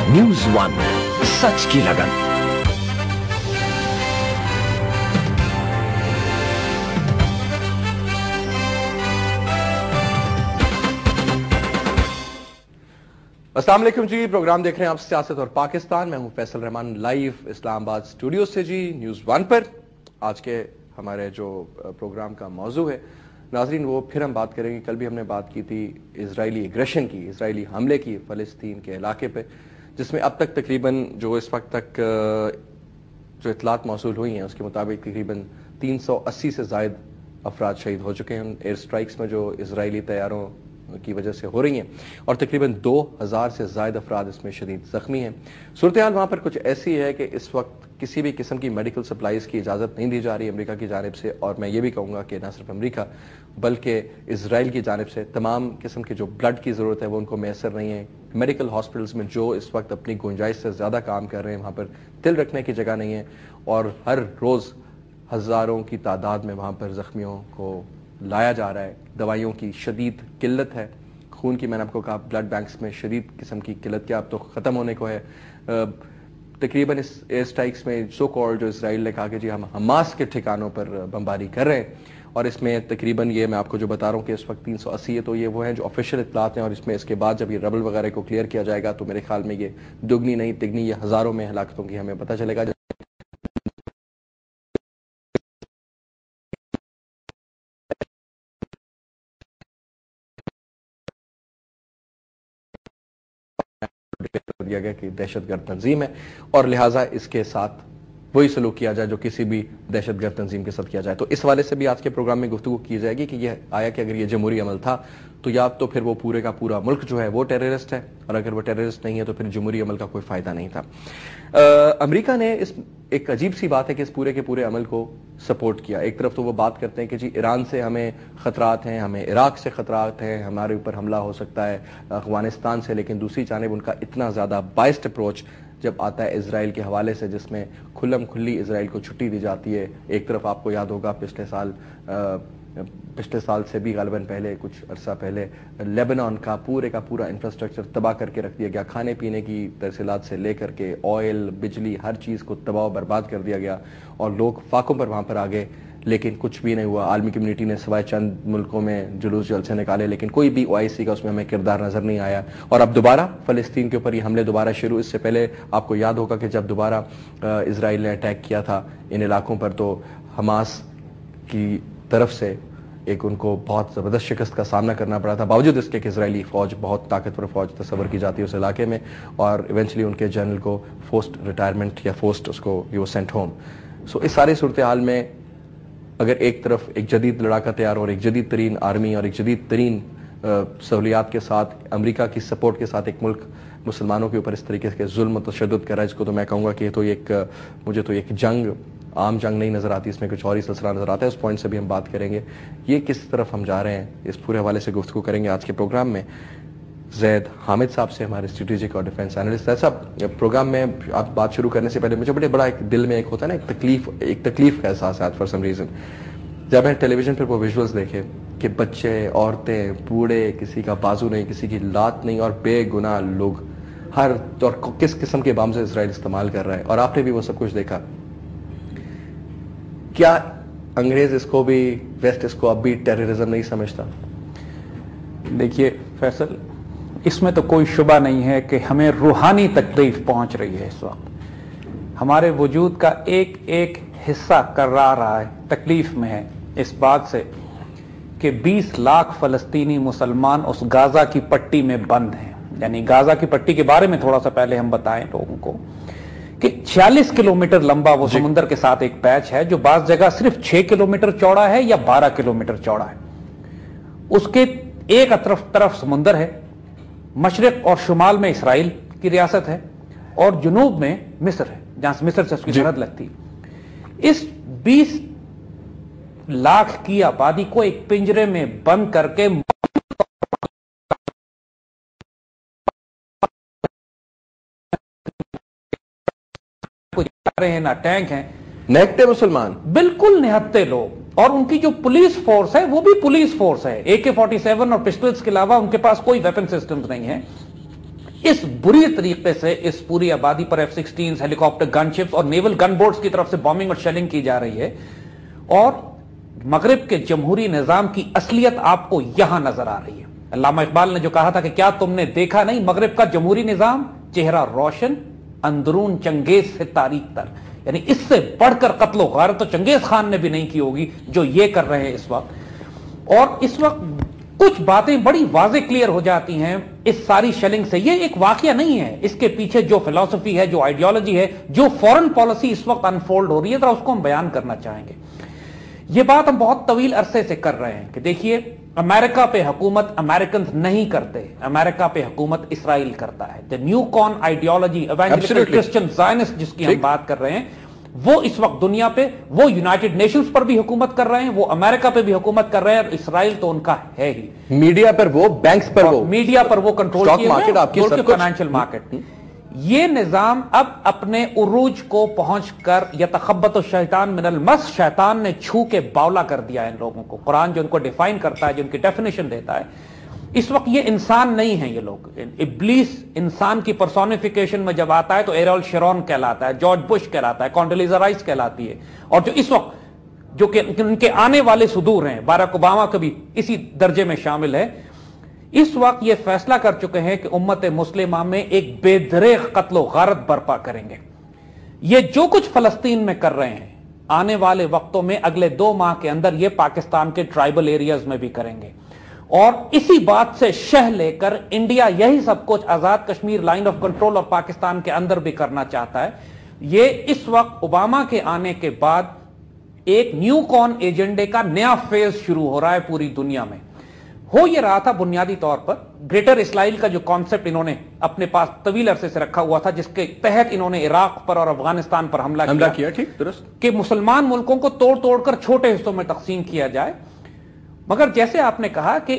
News one, सच की लगन। अस्सलाम वालेकुम जी, प्रोग्राम देख रहे हैं आप सियासत और पाकिस्तान। मैं हूं फैसल रहमान, लाइव इस्लामाबाद स्टूडियो से जी, न्यूज वन पर। आज के हमारे जो प्रोग्राम का मौजू है नाजरीन, वो फिर हम बात करेंगे। कल भी हमने बात की थी इजरायली एग्रेशन की, इजरायली हमले की फलस्तीन के इलाके पे, जिसमें अब तक तकरीबन जो इस वक्त तक जो इतलात मौसूल हुई हैं उसके मुताबिक तकरीबन 380 से जायद अफराद शहीद हो चुके हैं एयर स्ट्राइक्स में जो इजरायली तैयारों की वजह से हो रही हैं, और तकरीबन 2000 से ज्यादा अफराद इसमें शदीद जख्मी हैं। सूरत हाल वहां पर कुछ ऐसी है कि इस वक्त किसी भी किस्म की मेडिकल सप्लाईज की इजाजत नहीं दी जा रही अमेरिका की जानिब से, और मैं ये भी कहूंगा कि न सिर्फ अमेरिका बल्कि इजराइल की जानिब से तमाम किस्म की जो ब्लड की जरूरत है वो उनको मैसर नहीं है। मेडिकल हॉस्पिटल्स में जो इस वक्त अपनी गुंजाइश से ज्यादा काम कर रहे हैं वहां पर तिल रखने की जगह नहीं है, और हर रोज हजारों की तादाद में वहां पर जख्मियों को लाया जा रहा है। दवाइयों की शदीद किल्लत है, खून की, मैंने आपको कहा ब्लड बैंक्स में शदीद किस्म की किल्लत क्या अब तो ख़त्म होने को है। तकरीबन इस एयर स्ट्राइक्स में सो कॉल्ड जो इसराइल ने कहा कि जी हम हमास के ठिकानों पर बमबारी कर रहे हैं, और इसमें तकरीबन ये मैं आपको जो बता रहा हूँ कि इस वक्त 380 है, तो ये वो हैं जो ऑफिशियल इतलात हैं, और इसमें इसके बाद जब ये रबल वगैरह को क्लियर किया जाएगा तो मेरे ख्याल में ये दुगनी नहीं तिगनी, ये हज़ारों में हलाकतों की हमें पता चलेगा। दिया गया कि दहशतगर्द तंजीम है और लिहाजा इसके साथ वही सलूक किया जाए जो किसी भी दहशतगर्द तंजीम के साथ किया जाए। तो इस हवाले से भी आज के प्रोग्राम में गुफ्तगू की जाएगी कि यह आया कि अगर ये जमहूरी अमल था तो या तो फिर वो पूरे का पूरा मुल्क जो है वो टेररिस्ट है, और अगर वो टेररिस्ट नहीं है तो फिर जमहूरी अमल का कोई फायदा नहीं था। अमेरिका ने इस एक अजीब सी बात है कि इस पूरे के पूरे अमल को सपोर्ट किया। एक तरफ तो वो बात करते हैं कि जी ईरान से हमें खतरात हैं, हमें इराक से खतरात हैं, हमारे ऊपर हमला हो सकता है अफगानिस्तान से, लेकिन दूसरी जानिब उनका इतना ज्यादा बाइस्ड अप्रोच जब आता है इजराइल के हवाले से, जिसमें खुल्लम खुल्ली इजराइल को छुट्टी दी जाती है। एक तरफ आपको याद होगा पिछले साल से भी गालिबन पहले कुछ अरसा पहले लेबनान का पूरा इंफ्रास्ट्रक्चर तबाह करके रख दिया गया, खाने पीने की तरसीलात से लेकर के ऑयल बिजली हर चीज़ को तबाह बर्बाद कर दिया गया, और लोग फाकों पर वहाँ पर आ गए, लेकिन कुछ भी नहीं हुआ। आलमी कम्युनिटी ने सिवाय चंद मुल्कों में जुलूस जलसे निकाले, लेकिन कोई भी OIC का उसमें हमें किरदार नजर नहीं आया। और अब दोबारा फलस्तीन के ऊपर ये हमले दोबारा शुरू। इससे पहले आपको याद होगा कि जब दोबारा इजराइल ने अटैक किया था इन इलाकों पर, तो हमास की तरफ से एक उनको बहुत ज़बरदस्त शिकस्त का सामना करना पड़ा था, बावजूद इसके कि इजरायली फ़ौज बहुत ताकतवर फ़ौज तस्वर की जाती है उस इलाके में, और इवेंचुअली उनके जनरल को फोर्स्ड रिटायरमेंट या फोर्स्ड उसको यू सेंट होम। सो इस सारी सूरत हाल में अगर एक तरफ एक जदीद लड़ाका तैयार और एक जदीद तरीन आर्मी और एक जदीद तरीन सहूलियात के साथ अमेरिका की सपोर्ट के साथ एक मुल्क मुसलमानों के ऊपर इस तरीके के जुल्म तशद्दुद कर रहा है, इसको तो मैं कहूँगा कि मुझे तो एक जंग, आम जंग नहीं नजर आती, इसमें कुछ और ही सिलसिला नजर आता है। उस पॉइंट से भी हम बात करेंगे, ये किस तरफ हम जा रहे हैं इस पूरे हवाले से गुफ्तगू करेंगे आज के प्रोग्राम में जैद हामिद साहब से, हमारे स्ट्रेटेजिक और डिफेंस एनालिस्ट। ऐसा प्रोग्राम में आप बात शुरू करने से पहले मुझे बड़ा एक दिल में एक होता है ना, एक तकलीफ का एहसास है फॉर सम रीजन। जब मैंने टेलीविजन पर वो विजुअल्स देखे कि बच्चे, औरतें, बूढ़े, किसी का बाजू नहीं, किसी की लात नहीं, और बेगुनाह लोग हर और किस किस्म के बम से इसराइल इस्तेमाल कर रहा है, और आपने भी वो सब कुछ देखा, क्या अंग्रेज इसको भी, वेस्ट इसको अब भी टेररिज्म नहीं समझता? देखिए फैसल, इसमें तो कोई शुबा नहीं है कि हमें रूहानी तकलीफ पहुंच रही है। इस वक्त हमारे वजूद का एक एक हिस्सा कर्रा रहा है, तकलीफ में है इस बात से कि 20 लाख फलस्तीनी मुसलमान उस गाजा की पट्टी में बंद हैं। यानी गाजा की पट्टी के बारे में थोड़ा सा पहले हम बताएं लोगों को कि 46 किलोमीटर लंबा वो समुद्र के साथ एक पैच है, जो बास जगह सिर्फ 6 किलोमीटर चौड़ा है या 12 किलोमीटर चौड़ा है। उसके एक तरफ समुद्र है, मशरिक और शुमाल में इसराइल की रियासत है, और जुनूब में मिस्र है, जहां से मिस्र से उसकी सरहद लगती है। इस 20 लाख की आबादी को एक पिंजरे में बंद करके रहे हैं, ना टैंक हैं, निहत्ते मुसलमान, बिल्कुल निहत्ते लोग। और उनकी जो पुलिस फोर्स है वो भी पुलिस फोर्स है, AK-47 और पिस्टल्स के अलावा उनके पास कोई वेपन सिस्टम्स नहीं है। इस बुरी तरीके से इस पूरी आबादी पर F-16 हेलीकॉप्टर गनशिप्स और नेवल गन बोट्स की तरफ से बॉम्बिंग और शेलिंग की जा रही है, और मगरिब के जमहूरी निजाम की असलियत आपको यहां नजर आ रही है। अल्लामा इकबाल ने जो कहा था कि क्या तुमने देखा नहीं मगरिब का जमहूरी निजाम, चेहरा रोशन अंदरून चंगेज से तारीख तर, यानी इससे बढ़कर कत्लो गारत तो चंगेज खान ने भी नहीं की होगी जो ये कर रहे हैं इस वक्त। और इस वक्त कुछ बातें बड़ी वाजे क्लियर हो जाती हैं इस सारी शेलिंग से। ये एक वाकया नहीं है, इसके पीछे जो फिलॉसफी है, जो आइडियोलॉजी है, जो फॉरेन पॉलिसी इस वक्त अनफोल्ड हो रही है, तो उसको हम बयान करना चाहेंगे। ये बात हम बहुत तवील अरसे से कर रहे हैं कि देखिए, अमेरिका पे हुकूमत अमेरिकन नहीं करते, अमेरिका पे हुकूमत इसराइल करता है। The neocon ideology, evangelical Christian Zionist जिसकी हम बात कर रहे हैं, वो इस वक्त दुनिया पे, वो यूनाइटेड नेशंस पर भी हुकूमत कर रहे हैं, वो अमेरिका पे भी हुकूमत कर रहे हैं, और इसराइल तो उनका है ही। मीडिया पर वो, बैंक्स पर वो, मीडिया पर वो कंट्रोल स्टॉक मार्केट, आपकी फाइनेंशियल मार्केट। ये निजाम अब अपने उरूज को पहुंचकर यतखब्बत शैतान मिनल मस, शैतान ने छू के बावला कर दिया है इन लोगों को। कुरान जो उनको डिफाइन करता है, जो उनकी डेफिनेशन देता है, इस वक्त ये इंसान नहीं है। ये लोग, इब्लीस इंसान की पर्सोनिफिकेशन में जब आता है तो एरियल शेरॉन कहलाता है, जॉर्ज बुश कहलाता है, कॉन्डोलीजा राइस कहलाती है, और जो इस वक्त जो कि उनके आने वाले सुदूर हैं, बाराक ओबामा कभी इसी दर्जे में शामिल है, इस वक्त ये फैसला कर चुके हैं कि उम्मत मुस्लिमा में एक बेदरेग कत्लो गारत बर्पा करेंगे। ये जो कुछ फलस्तीन में कर रहे हैं, आने वाले वक्तों में अगले 2 माह के अंदर ये पाकिस्तान के ट्राइबल एरियाज में भी करेंगे। और इसी बात से शह लेकर इंडिया यही सब कुछ आजाद कश्मीर लाइन ऑफ कंट्रोल और पाकिस्तान के अंदर भी करना चाहता है। ये इस वक्त ओबामा के आने के बाद एक न्यू कॉन एजेंडे का नया फेज शुरू हो रहा है पूरी दुनिया में। हो यह रहा था बुनियादी तौर पर ग्रेटर इसराइल का जो कॉन्सेप्ट इन्होंने अपने पास तवील अरसे से रखा हुआ था, जिसके तहत इन्होंने इराक पर और अफगानिस्तान पर हमला किया, ठीक दुरुस्त, कि मुसलमान मुल्कों को तोड़ तोड़कर छोटे हिस्सों में तकसीम किया जाए। मगर जैसे आपने कहा कि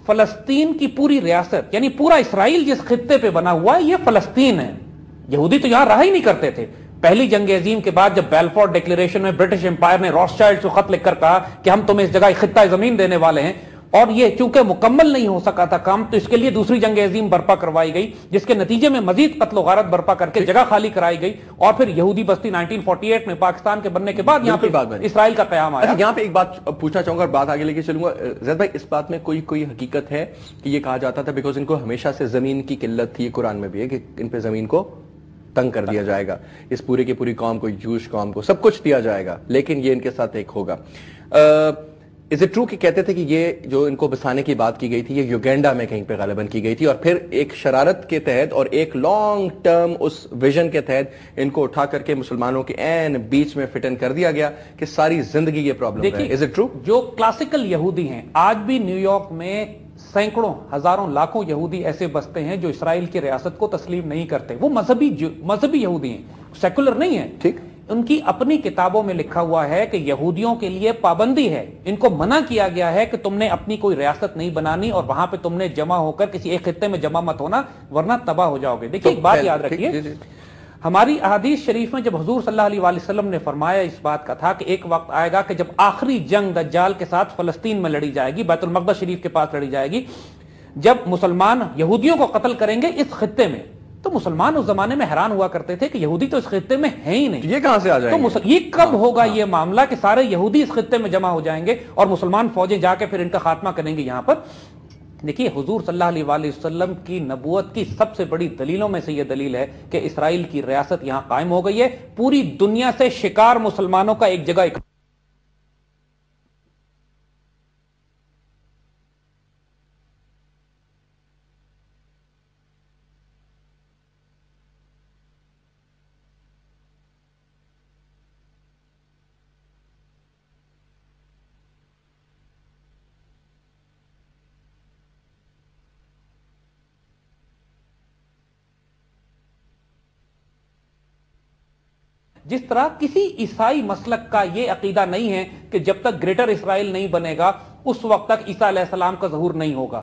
फलस्तीन की पूरी रियासत, यानी पूरा इसराइल जिस खित्ते पे बना हुआ है, यह फलस्तीन है। यहूदी तो यहां रहा ही नहीं करते थे। पहली जंग अजीम के बाद जब बेलफोर्ड डिक्लेरेशन में ब्रिटिश एम्पायर ने रॉथस्चाइल्ड को खत लिखकर कहा कि हम तुम्हें इस जगह खित्ता जमीन देने वाले हैं, और ये चूंकि मुकम्मल नहीं हो सका था काम, तो इसके लिए दूसरी जंग अजीम बर्पा करवाई गई, जिसके नतीजे में मजीद कत्लो गारत बर्पा करके जगह खाली कराई गई, और फिर यहूदी बस्ती 1948 में पाकिस्तान के बनने के बाद यहां पे इसराइल का कयाम आया। यहां पे एक बात पूछना चाहूंगा और बात आगे लेके चलूंगा। जैद भाई, इस बात में कोई हकीकत है कि ये कहा जाता था बिकॉज इनको हमेशा से जमीन की किल्लत थी, कुरान में भी है कि इन पे जमीन को तंग कर दिया जाएगा, इस पूरी की पूरी कौम को, जूश कौम को सब कुछ दिया जाएगा, लेकिन ये इनके साथ एक होगा। इज इट ट्रू कि कहते थे कि ये जो इनको बसाने की बात की गई थी, ये युगेंडा में कहीं पे गालिबन की गई थी, और फिर एक शरारत के तहत और एक लॉन्ग टर्म उस विजन के तहत इनको उठा करके मुसलमानों के एन बीच में फिट इन कर दिया गया कि सारी जिंदगी ये प्रॉब्लम है। Is it true? जो क्लासिकल यहूदी हैं, आज भी न्यूयॉर्क में सैकड़ों, हजारों, लाखों यहूदी ऐसे बसते हैं जो इसराइल की रियासत को तस्लीम नहीं करते। वो मजहबी यहूदी हैं, सेकुलर नहीं है। ठीक, उनकी अपनी किताबों में लिखा हुआ है कि यहूदियों के लिए पाबंदी है, इनको मना किया गया है कि तुमने अपनी कोई रियासत नहीं बनानी, और वहां पे तुमने जमा होकर किसी एक खित्ते में जमा मत होना, वरना तबाह हो जाओगे। देखिए, एक बात याद रखिए, हमारी अहादीस शरीफ में जब हुजूर सल्लल्लाहु अलैहि वसल्लम ने फरमाया इस बात का था कि एक वक्त आएगा कि जब आखिरी जंग दज्जाल के साथ फलस्तीन में लड़ी जाएगी, बैतुल मक़दस शरीफ के पास लड़ी जाएगी, जब मुसलमान यहूदियों को कत्ल करेंगे इस खित्ते में, तो मुसलमान उस जमाने में हैरान हुआ करते थे कि यहूदी तो इस खित्ते में है ही नहीं, ये कहां से आ जाएंगे? तो ये कब होगा ये मामला कि सारे यहूदी इस खित्ते में जमा हो जाएंगे और मुसलमान फौजें जाके फिर इनका खात्मा करेंगे यहां पर। देखिए, हुजूर सल्लल्लाहु अलैहि वसल्लम की नबूवत की सबसे बड़ी दलीलों में से यह दलील है कि इसराइल की रियासत यहां कायम हो गई है। पूरी दुनिया से शिकार मुसलमानों का एक जगह जिस तरह किसी ईसाई मसलक का यह अकीदा नहीं है कि जब तक ग्रेटर इसराइल नहीं बनेगा उस वक्त तक ईसा अलैहिस्सलाम का ज़हूर नहीं होगा।